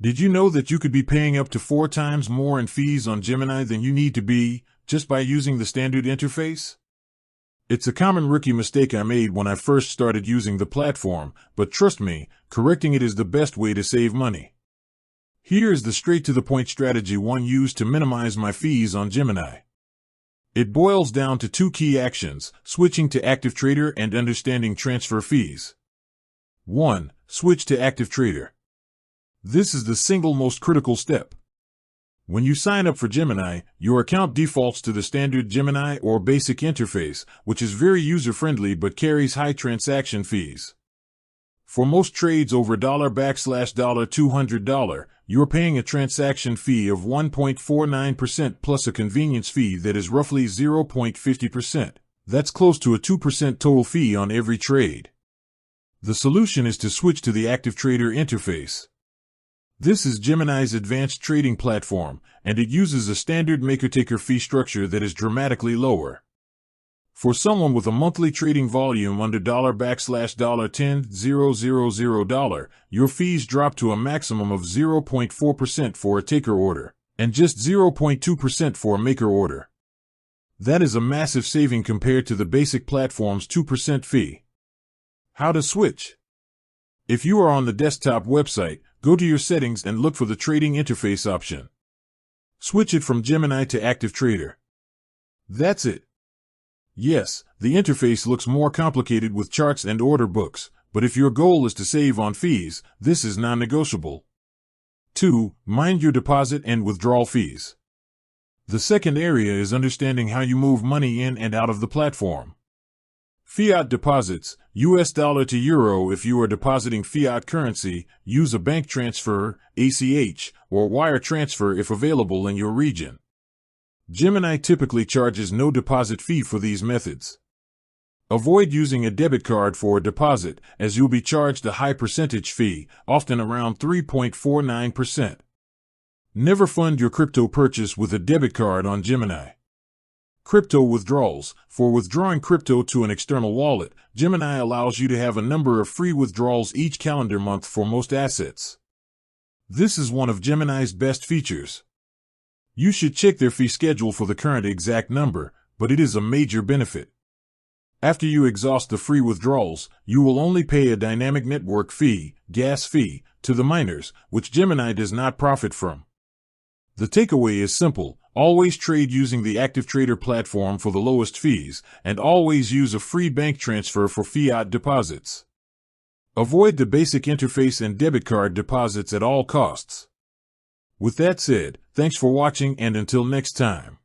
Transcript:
Did you know that you could be paying up to 4 times more in fees on Gemini than you need to be just by using the standard interface? It's a common rookie mistake I made when I first started using the platform, but trust me, correcting it is the best way to save money. Here is the straight-to-the-point strategy one used to minimize my fees on Gemini. It boils down to 2 key actions: switching to Active Trader and understanding transfer fees. 1. Switch to Active Trader. This is the single most critical step. When you sign up for Gemini, your account defaults to the standard Gemini or basic interface, which is very user-friendly but carries high transaction fees. For most trades over $200, you're paying a transaction fee of 1.49% plus a convenience fee that is roughly 0.50%. That's close to a 2% total fee on every trade. The solution is to switch to the Active Trader interface. This is Gemini's advanced trading platform, and it uses a standard maker-taker fee structure that is dramatically lower. For someone with a monthly trading volume under $10,000, your fees drop to a maximum of 0.4% for a taker order, and just 0.2% for a maker order. That is a massive saving compared to the basic platform's 2% fee. How to switch? If you are on the desktop website, go to your settings and look for the trading interface option. Switch it from Gemini to Active Trader. That's it. Yes, the interface looks more complicated with charts and order books, but if your goal is to save on fees, this is non-negotiable. 2. Mind your deposit and withdrawal fees. The second area is understanding how you move money in and out of the platform. Fiat deposits, US dollar to euro if you are depositing fiat currency, use a bank transfer, ACH, or wire transfer if available in your region. Gemini typically charges no deposit fee for these methods. Avoid using a debit card for a deposit, as you'll be charged a high percentage fee, often around 3.49%. Never fund your crypto purchase with a debit card on Gemini. Crypto withdrawals. For withdrawing crypto to an external wallet, Gemini allows you to have a number of free withdrawals each calendar month for most assets. This is one of Gemini's best features. You should check their fee schedule for the current exact number, but it is a major benefit. After you exhaust the free withdrawals, you will only pay a dynamic network fee, gas fee, to the miners, which Gemini does not profit from. The takeaway is simple: always trade using the Active Trader platform for the lowest fees, and always use a free bank transfer for fiat deposits. Avoid the basic interface and debit card deposits at all costs. With that said, thanks for watching, and until next time.